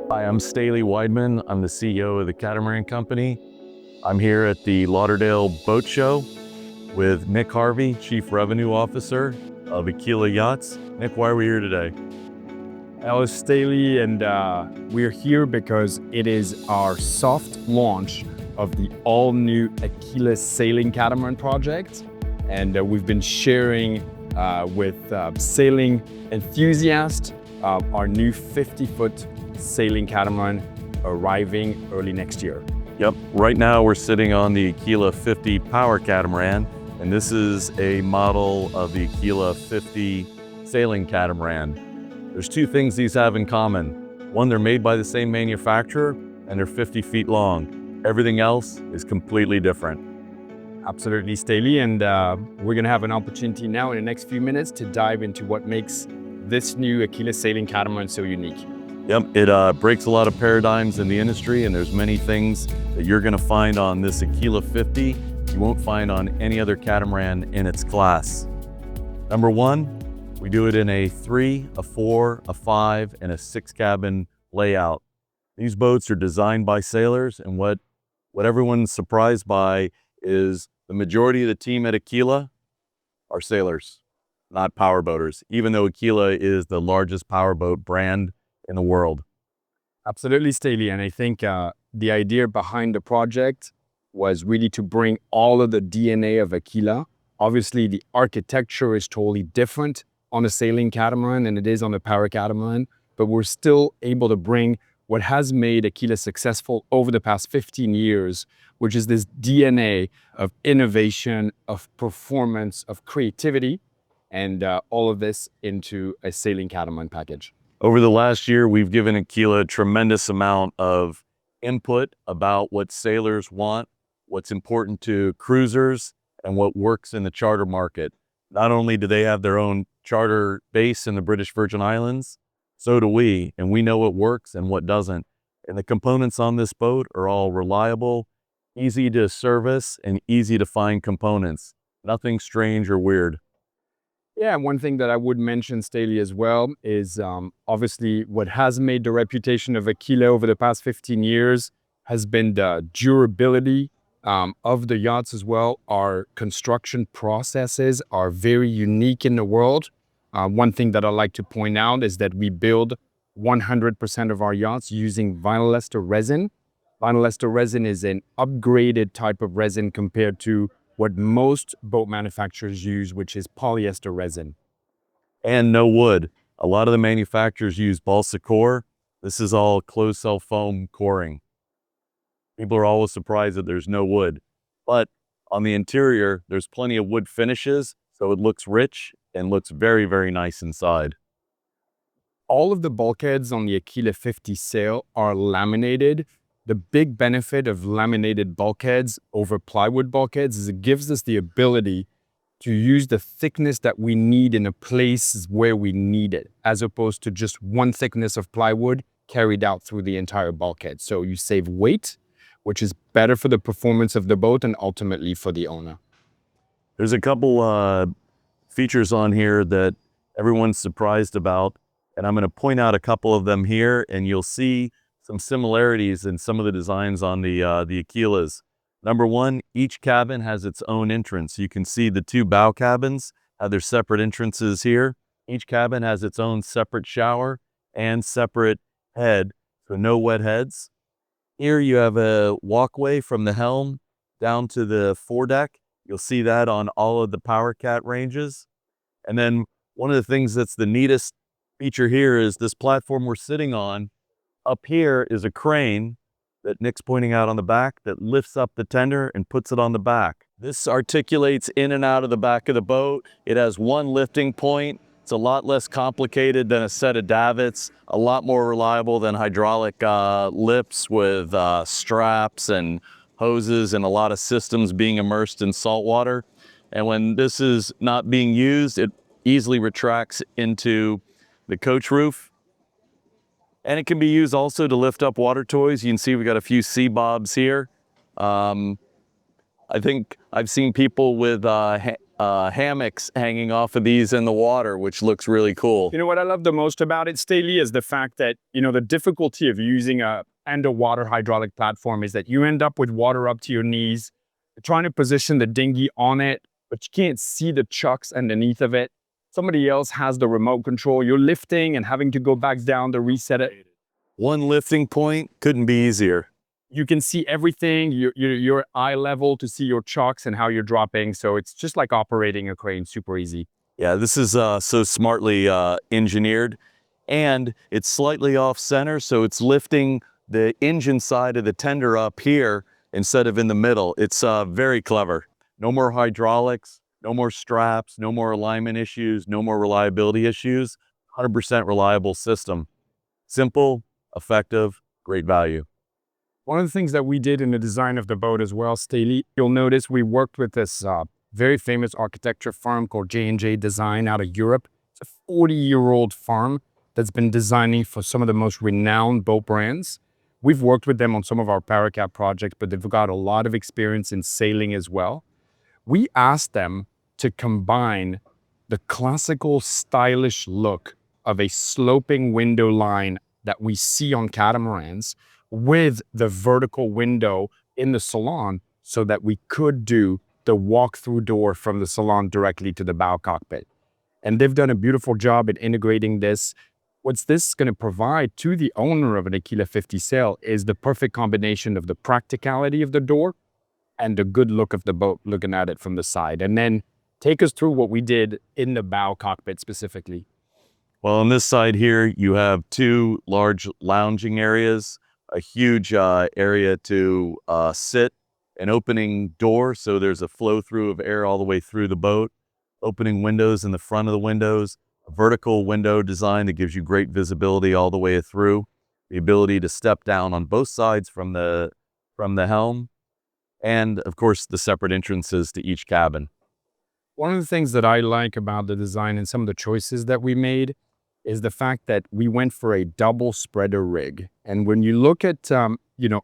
Hi, I'm Staley Weidman. I'm the CEO of the Catamaran Company. I'm here at the Lauderdale Boat Show with Nick Harvey, Chief Revenue Officer of Aquila Yachts. Nick, why are we here today? Hello, Staley, and we're here because it is our soft launch of the all-new Aquila Sailing Catamaran project. And we've been sharing with sailing enthusiasts our new 50-foot sailing catamaran arriving early next year. Yep, right now we're sitting on the Aquila 50 Power Catamaran, and this is a model of the Aquila 50 Sailing Catamaran. There's two things these have in common. One, they're made by the same manufacturer, and they're 50 feet long. Everything else is completely different. Absolutely, Staley, and we're going to have an opportunity now in the next few minutes to dive into what makes this new Aquila Sailing Catamaran so unique. Yep, it breaks a lot of paradigms in the industry, and there's many things that you're going to find on this Aquila 50 you won't find on any other catamaran in its class. Number one, we do it in a 3, a 4, a 5, and a 6 cabin layout. These boats are designed by sailors, and what everyone's surprised by is the majority of the team at Aquila are sailors, not powerboaters, even though Aquila is the largest powerboat brand in the world. Absolutely, Staley, and I think the idea behind the project was really to bring all of the DNA of Aquila. Obviously, the architecture is totally different on a sailing catamaran than it is on a power catamaran, but we're still able to bring what has made Aquila successful over the past 15 years, which is this DNA of innovation, of performance, of creativity, and all of this into a sailing catamaran package. Over the last year, we've given Aquila a tremendous amount of input about what sailors want, what's important to cruisers, and what works in the charter market. Not only do they have their own charter base in the British Virgin Islands, so do we, and we know what works and what doesn't. And the components on this boat are all reliable, easy to service, and easy to find components. Nothing strange or weird. Yeah, one thing that I would mention, Staley, as well, is obviously what has made the reputation of Aquila over the past 15 years has been the durability of the yachts as well. Our construction processes are very unique in the world. One thing that I like to point out is that we build 100% of our yachts using Vinylester resin. Vinylester resin is an upgraded type of resin compared to what most boat manufacturers use, which is polyester resin. And no wood. A lot of the manufacturers use balsa core. This is all closed cell foam coring. People are always surprised that there's no wood, but on the interior, there's plenty of wood finishes, so it looks rich and looks very, very nice inside. All of the bulkheads on the Aquila 50 sail are laminated. The big benefit of laminated bulkheads over plywood bulkheads is it gives us the ability to use the thickness that we need in a place where we need it, as opposed to just one thickness of plywood carried out through the entire bulkhead. So you save weight, which is better for the performance of the boat and ultimately for the owner. There's a couple features on here that everyone's surprised about, and I'm going to point out a couple of them here, and you'll see some similarities in some of the designs on the Aquilas. Number one, each cabin has its own entrance. You can see the two bow cabins have their separate entrances here. Each cabin has its own separate shower and separate head, so no wet heads. Here you have a walkway from the helm down to the foredeck. You'll see that on all of the Power Cat ranges. And then one of the things that's the neatest feature here is this platform we're sitting on. Up here is a crane that Nick's pointing out on the back that lifts up the tender and puts it on the back. This articulates in and out of the back of the boat. It has one lifting point. It's a lot less complicated than a set of davits, a lot more reliable than hydraulic lips with straps and hoses and a lot of systems being immersed in salt water. And when this is not being used, it easily retracts into the coach roof. And it can be used also to lift up water toys. You can see we got a few sea bobs here. I think I've seen people with hammocks hanging off of these in the water, which looks really cool. You know what I love the most about it, Staley, is the fact that, the difficulty of using a underwater hydraulic platform is that you end up with water up to your knees. You're trying to position the dinghy on it, but you can't see the chucks underneath of it. Somebody else has the remote control. You're lifting and having to go back down to reset it. One lifting point couldn't be easier. You can see everything. You're eye level to see your chucks and how you're dropping. So it's just like operating a crane, super easy. Yeah, this is so smartly engineered, and it's slightly off center, so it's lifting the engine side of the tender up here instead of in the middle. It's very clever. No more hydraulics, no more straps, no more alignment issues, no more reliability issues. 100% reliable system. Simple, effective, great value. One of the things that we did in the design of the boat as well, Staley, you'll notice we worked with this very famous architecture firm called J&J Design out of Europe. It's a 40-year-old firm that's been designing for some of the most renowned boat brands. We've worked with them on some of our Paracab projects, but they've got a lot of experience in sailing as well. We asked them to combine the classical stylish look of a sloping window line that we see on catamarans with the vertical window in the salon so that we could do the walk-through door from the salon directly to the bow cockpit. And they've done a beautiful job at integrating this. What's this going to provide to the owner of an Aquila 50 sail is the perfect combination of the practicality of the door and the good look of the boat looking at it from the side. And then take us through what we did in the bow cockpit specifically. Well, on this side here, you have two large lounging areas, a huge area to sit, an opening door, so there's a flow through of air all the way through the boat, opening windows in the front of the windows, a vertical window design that gives you great visibility all the way through, the ability to step down on both sides from the helm, and of course the separate entrances to each cabin. One of the things that I like about the design and some of the choices that we made is the fact that we went for a double spreader rig. And when you look at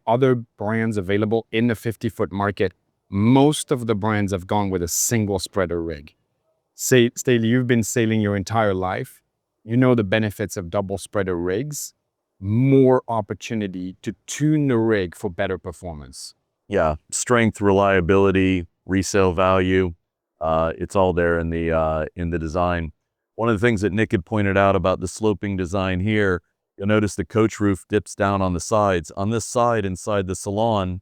other brands available in the 50-foot market, most of the brands have gone with a single spreader rig. Staley, you've been sailing your entire life. You know the benefits of double spreader rigs, more opportunity to tune the rig for better performance. Yeah, strength, reliability, resale value, it's all there in the design. One of the things that Nick had pointed out about the sloping design here, you'll notice the coach roof dips down on the sides. On this side inside the salon,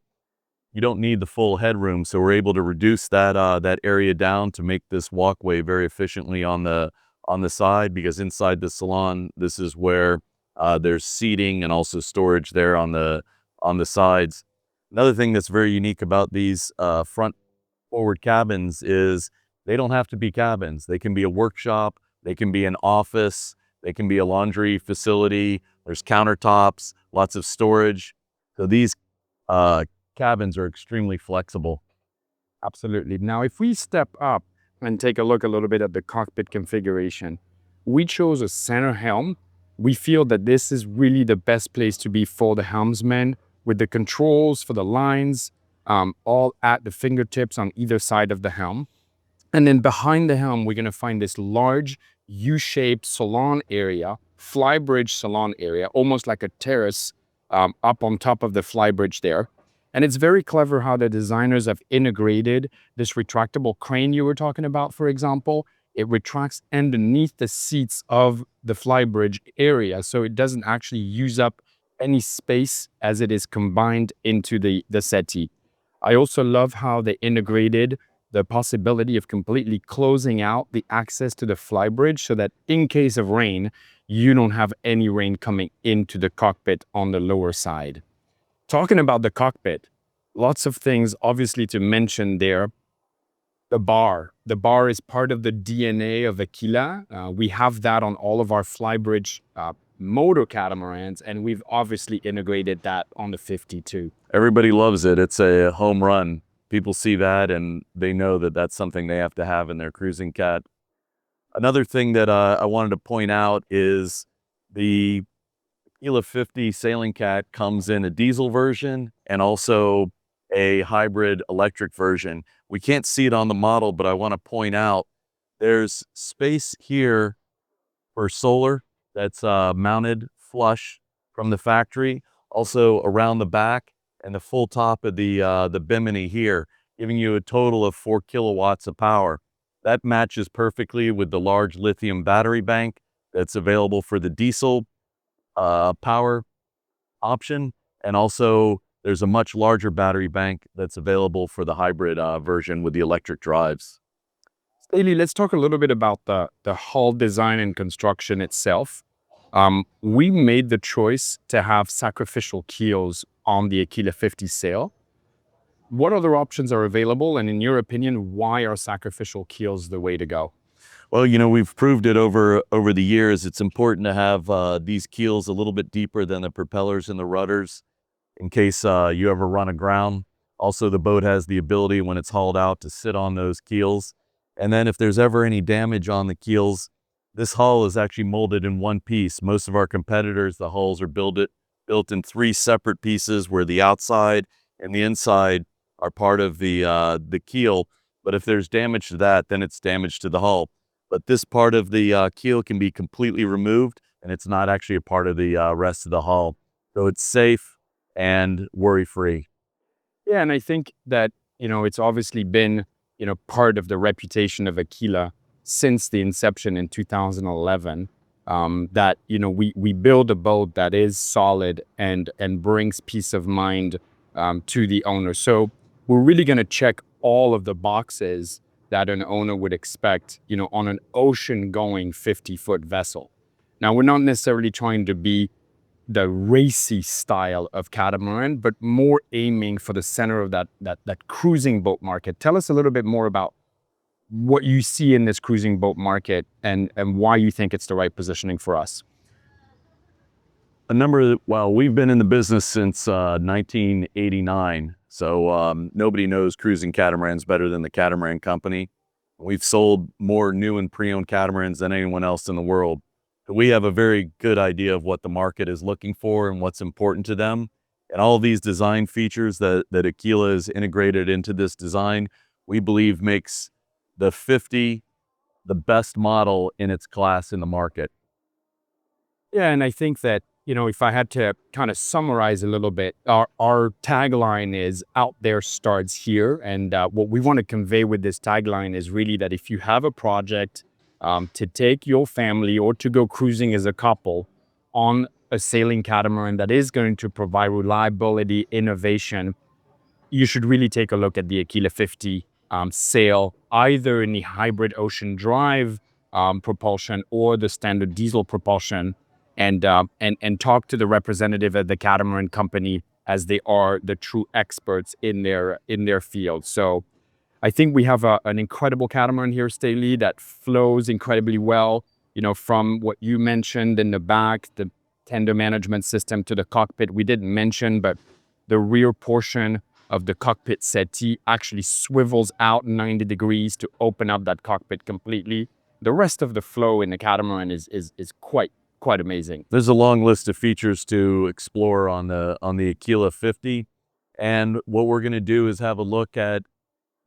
you don't need the full headroom, so we're able to reduce that area down to make this walkway very efficiently on the side, because inside the salon, this is where there's seating and also storage there on the sides. Another thing that's very unique about these front forward cabins is they don't have to be cabins. They can be a workshop, they can be an office, they can be a laundry facility. There's countertops, lots of storage. So these cabins are extremely flexible. Absolutely. Now, if we step up and take a look a little bit at the cockpit configuration, we chose a center helm. We feel that this is really the best place to be for the helmsman, with the controls for the lines, all at the fingertips on either side of the helm. And then behind the helm, we're going to find this large U-shaped salon area, flybridge salon area, almost like a terrace up on top of the flybridge there. And it's very clever how the designers have integrated this retractable crane you were talking about, for example. It retracts underneath the seats of the flybridge area, so it doesn't actually use up any space as it is combined into the settee. I also love how they integrated the possibility of completely closing out the access to the flybridge so that in case of rain, you don't have any rain coming into the cockpit on the lower side. Talking about the cockpit, lots of things obviously to mention there. The bar. The bar is part of the DNA of Aquila. We have that on all of our flybridge motor catamarans, and we've obviously integrated that on the 52. Everybody loves it. It's a home run. People see that and they know that that's something they have to have in their cruising cat. Another thing that I wanted to point out is the Aquila 50 sailing cat comes in a diesel version and also a hybrid electric version. We can't see it on the model, but I want to point out there's space here for solar that's mounted flush from the factory, also around the back and the full top of the bimini here, giving you a total of 4 kilowatts of power. That matches perfectly with the large lithium battery bank that's available for the diesel power option. And also there's a much larger battery bank that's available for the hybrid version with the electric drives. Staley, let's talk a little bit about the hull design and construction itself. We made the choice to have sacrificial keels on the Aquila 50 sail. What other options are available? And in your opinion, why are sacrificial keels the way to go? Well, we've proved it over the years. It's important to have these keels a little bit deeper than the propellers and the rudders in case you ever run aground. Also, the boat has the ability when it's hauled out to sit on those keels. And then if there's ever any damage on the keels, this hull is actually molded in one piece. Most of our competitors, the hulls are built in 3 separate pieces where the outside and the inside are part of the keel. But if there's damage to that, then it's damage to the hull. But this part of the keel can be completely removed, and it's not actually a part of the rest of the hull. So it's safe and worry-free. Yeah, and I think that, it's obviously been, part of the reputation of Aquila since the inception in 2011, that, we build a boat that is solid and brings peace of mind to the owner. So we're really going to check all of the boxes that an owner would expect, on an ocean-going 50-foot vessel. Now, we're not necessarily trying to be the racy style of catamaran, but more aiming for the center of that cruising boat market. Tell us a little bit more about what you see in this cruising boat market and why you think it's the right positioning for us. Well, we've been in the business since 1989. So nobody knows cruising catamarans better than the Catamaran Company. We've sold more new and pre-owned catamarans than anyone else in the world. So we have a very good idea of what the market is looking for and what's important to them. And all these design features that Aquila has integrated into this design, we believe makes the 50 the best model in its class in the market. Yeah, and I think that, if I had to kind of summarize a little bit, our tagline is "Out there starts here." And what we want to convey with this tagline is really that if you have a project to take your family or to go cruising as a couple on a sailing catamaran that is going to provide reliability, innovation, you should really take a look at the Aquila 50 sail, either in the hybrid ocean drive propulsion or the standard diesel propulsion, and talk to the representative of the Catamaran Company, as they are the true experts in their field. So I think we have an incredible catamaran here, Staley, that flows incredibly well. From what you mentioned in the back, the tender management system to the cockpit, we didn't mention, but the rear portion of the cockpit settee actually swivels out 90 degrees to open up that cockpit completely. The rest of the flow in the catamaran is quite amazing. There's a long list of features to explore on the Aquila 50. And what we're going to do is have a look at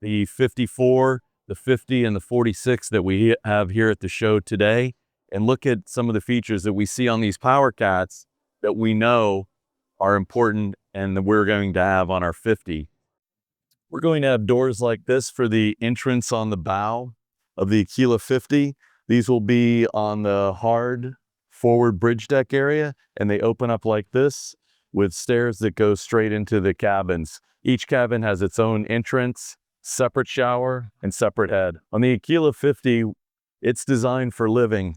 the 54, the 50, and the 46 that we have here at the show today, and look at some of the features that we see on these Power Cats that we know are important and that we're going to have on our 50. We're going to have doors like this for the entrance on the bow of the Aquila 50. These will be on the hard forward bridge deck area, and they open up like this with stairs that go straight into the cabins. Each cabin has its own entrance, separate shower, and separate head. On the Aquila 50, it's designed for living.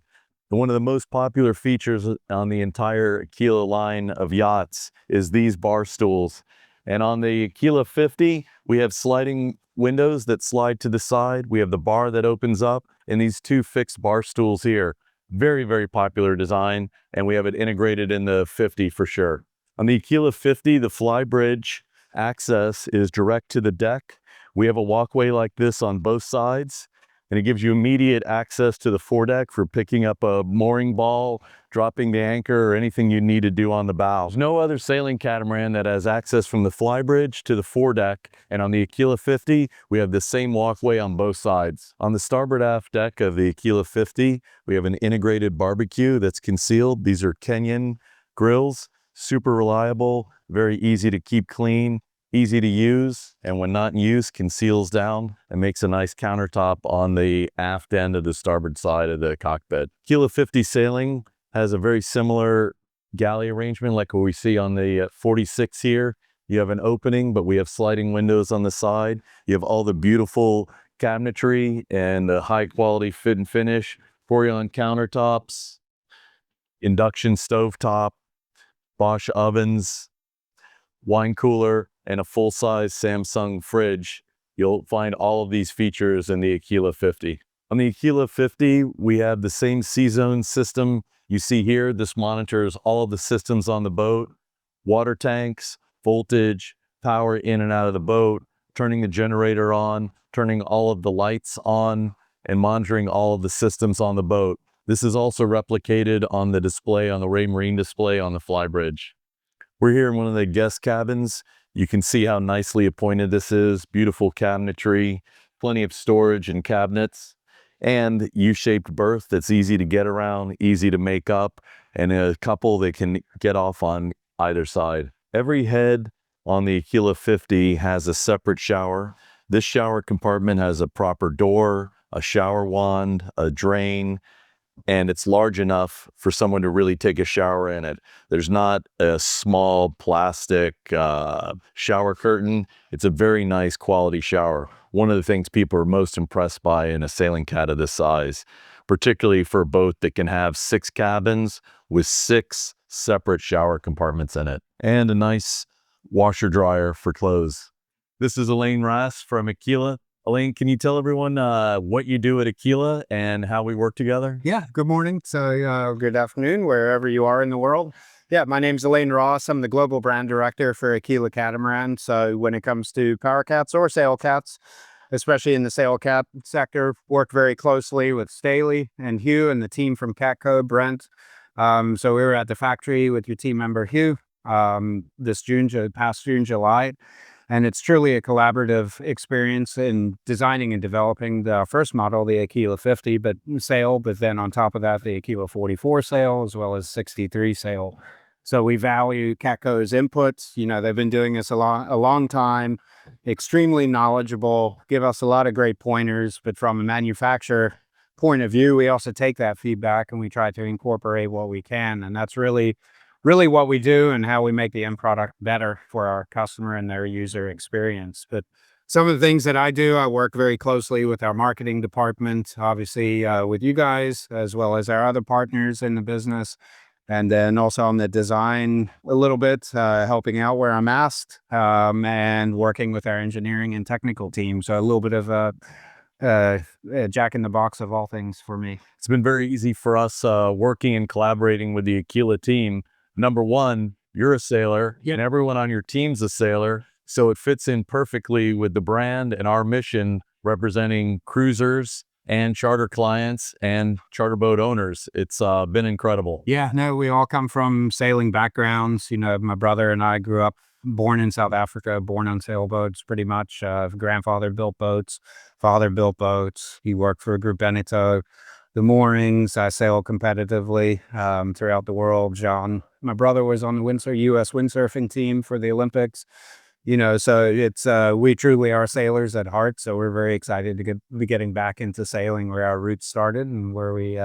One of the most popular features on the entire Aquila line of yachts is these bar stools. And on the Aquila 50, we have sliding windows that slide to the side. We have the bar that opens up, and these 2 fixed bar stools here. Very, very popular design, and we have it integrated in the 50 for sure. On the Aquila 50, the fly bridge access is direct to the deck. We have a walkway like this on both sides. and it gives you immediate access to the foredeck for picking up a mooring ball, dropping the anchor, or anything you need to do on the bow. There's no other sailing catamaran that has access from the flybridge to the foredeck, and on the Aquila 50, we have the same walkway on both sides. On the starboard aft deck of the Aquila 50, we have an integrated barbecue that's concealed. These are Kenyan grills, super reliable, very easy to keep clean, easy to use, and when not in use, conceals down and makes a nice countertop on the aft end of the starboard side of the cockpit. Aquila 50 sailing has a very similar galley arrangement like what we see on the 46 here. You have an opening, but we have sliding windows on the side. You have all the beautiful cabinetry and the high quality fit and finish, Forion countertops, induction stovetop, Bosch ovens, wine cooler, and a full-size Samsung fridge. You'll find all of these features in the Aquila 50. On the Aquila 50, we have the same C-Zone system you see here. This monitors all of the systems on the boat, water tanks, voltage, power in and out of the boat, turning the generator on, turning all of the lights on, and monitoring all of the systems on the boat. This is also replicated on the display, on the Ray Marine display on the flybridge. We're here in one of the guest cabins. You can see how nicely appointed this is. Beautiful cabinetry, plenty of storage and cabinets, and U-shaped berth that's easy to get around, easy to make up, and a couple that can get off on either side. Every head on the Aquila 50 has a separate shower. This shower compartment has a proper door, a shower wand, a drain, and it's large enough for someone to really take a shower in it. There's not a small plastic shower curtain. It's a very nice quality shower. One of the things people are most impressed by in a sailing cat of this size, particularly for a boat that can have 6 cabins with 6 separate shower compartments in it, and a nice washer dryer for clothes. This is Alain Raas from Aquila. Alain, can you tell everyone what you do at Aquila and how we work together? Yeah, good morning. So good afternoon, wherever you are in the world. Yeah, my name's Alain Raas. I'm the Global Brand Director for Aquila Catamaran. So when it comes to power cats or sail cats, especially in the sail cat sector, work very closely with Staley and Hugh and the team from Catco, Brent. So we were at the factory with your team member Hugh this past June, July. And it's truly a collaborative experience in designing and developing the first model, the Aquila 50 sail, but then on top of that, the Aquila 44 sail, as well as 63 sail. So we value Catco's inputs. You know, they've been doing this a long time, extremely knowledgeable, give us a lot of great pointers, but from a manufacturer point of view, we also take that feedback and we try to incorporate what we can. And that's really what we do and how we make the end product better for our customer and their user experience. But some of the things that I do, I work very closely with our marketing department, obviously with you guys, as well as our other partners in the business. And then also on the design a little bit, helping out where I'm asked, and working with our engineering and technical team. So a little bit of a jack in the box of all things for me. It's been very easy for us working and collaborating with the Aquila team. Number one, you're a sailor, and everyone on your team's a sailor, so it fits in perfectly with the brand and our mission representing cruisers and charter clients and charter boat owners. It's been incredible. Yeah, no, we all come from sailing backgrounds. You know, my brother and I grew up born in South Africa, born on sailboats pretty much. Grandfather built boats, father built boats. He worked for Group Beneteau. The moorings, I sail competitively throughout the world. John, my brother, was on the U.S. windsurfing team for the Olympics. You know, so it's we truly are sailors at heart. So we're very excited to be getting back into sailing where our roots started and where we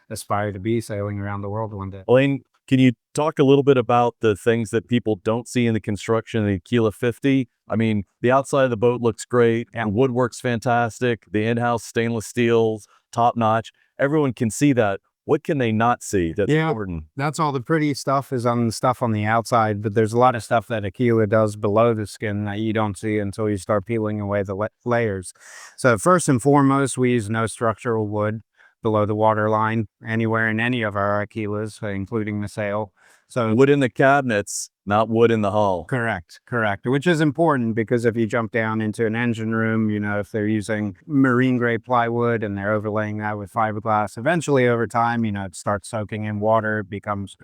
aspire to be, sailing around the world one day. Alain, can you talk a little bit about the things that people don't see in the construction of the Aquila 50? I mean, the outside of the boat looks great, and woodwork's fantastic. The in-house stainless steel's top-notch. Everyone can see that. What can they not see that's important? That's all the pretty stuff is on the stuff on the outside, but there's a lot of stuff that Aquila does below the skin that you don't see until you start peeling away the layers. So first and foremost, we use no structural wood. below the water line anywhere in any of our Aquilas, including the sail. So Wood in the cabinets, not wood in the hull. correct, which is important because if you jump down into an engine room, if they're using marine grade plywood and they're overlaying that with fiberglass, eventually over time, it starts soaking in water, it becomes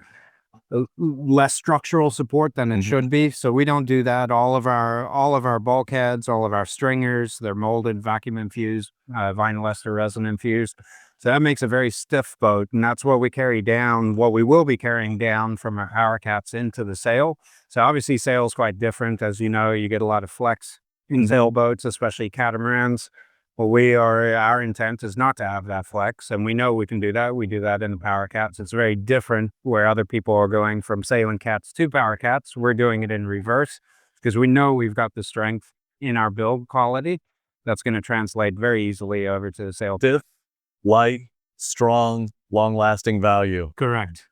less structural support than it should be. So we don't do that. All of our bulkheads, all of our stringers, they're molded, vacuum infused, Vinylester resin infused. So that makes a very stiff boat, and that's what we carry down, what we will be carrying down from our power cats into the sail. So obviously sail is quite different. As you know, you get a lot of flex in sailboats, especially catamarans. Well, our intent is not to have that flex, and we know we can do that. We do that in the power cats. It's very different where other people are going from sailing cats to power cats. We're doing it in reverse because we know we've got the strength in our build quality that's going to translate very easily over to the sail. Stiff, light, strong, long-lasting value. Correct,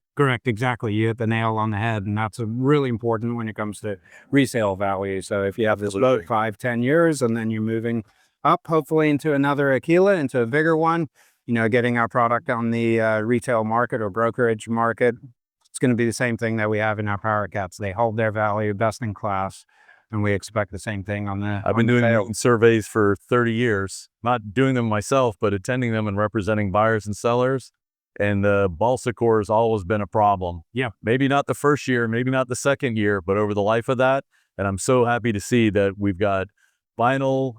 exactly. You hit the nail on the head, and that's really important when it comes to resale value. So if you have this boat 5-10 years and then you're moving up hopefully into another Aquila, into a bigger one, getting our product on the retail market or brokerage market, it's going to be the same thing that we have in our power cats. They hold their value, best in class, and we expect the same thing on the I've been doing surveys for 30 years, not doing them myself, but attending them and representing buyers and sellers. And the balsa core has always been a problem. Yeah. Maybe not the first year, maybe not the second year, but over the life of that. And I'm so happy to see that we've got Vinylester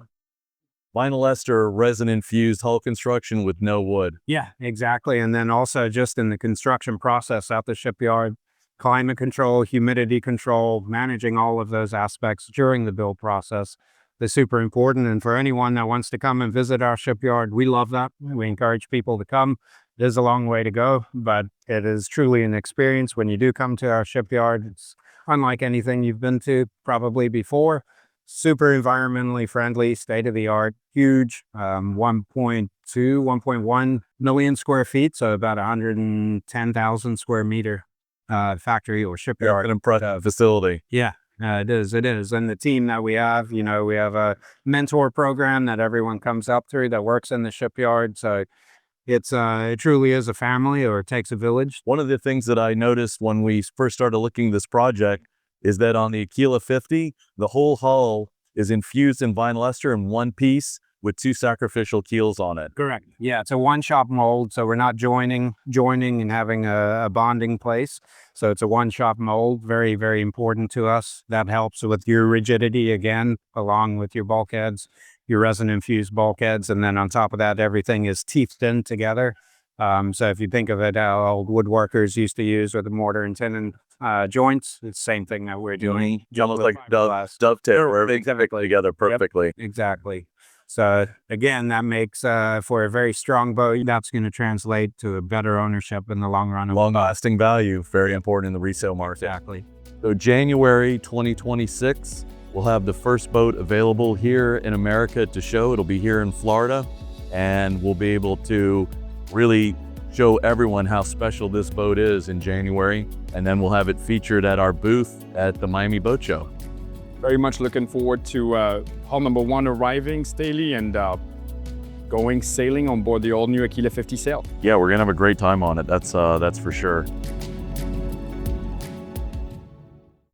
resin infused hull construction with no wood. Yeah, exactly. And then also just in the construction process at the shipyard, climate control, humidity control, managing all of those aspects during the build process is super important. And for anyone that wants to come and visit our shipyard, we love that. We encourage people to come. It is a long way to go, but it is truly an experience when you do come to our shipyard. It's unlike anything you've been to probably before. Super environmentally friendly, state-of-the-art, huge, 1.1 million square feet, so about 110,000 square meter factory or shipyard. An impressive facility. Yeah, it is. And the team that we have, we have a mentor program that everyone comes up through that works in the shipyard. So it truly is a family, or it takes a village. One of the things that I noticed when we first started looking at this project is that on the Aquila 50, the whole hull is infused in Vinylester in one piece with 2 sacrificial keels on it. Correct. Yeah, it's a one-shop mold, so we're not joining and having a bonding place. So it's a one-shop mold, very, very important to us. That helps with your rigidity again, along with your bulkheads, your resin-infused bulkheads, and then on top of that, everything is teethed in together. So if you think of it, how old woodworkers used to use with the mortar and tenon joints, it's the same thing that we're doing. Almost like dovetail, where everything's together perfectly. Yep, exactly. So again, that makes for a very strong boat, that's going to translate to a better ownership in the long run. Long-lasting value, very important in the resale market. Exactly. So January 2026, we'll have the first boat available here in America to show. It'll be here in Florida, and we'll be able to really show everyone how special this boat is in January, and then we'll have it featured at our booth at the Miami Boat Show. Very much looking forward to hull number 1 arriving, Staley, and going sailing on board the all-new Aquila 50 sail. Yeah, we're gonna have a great time on it. That's for sure.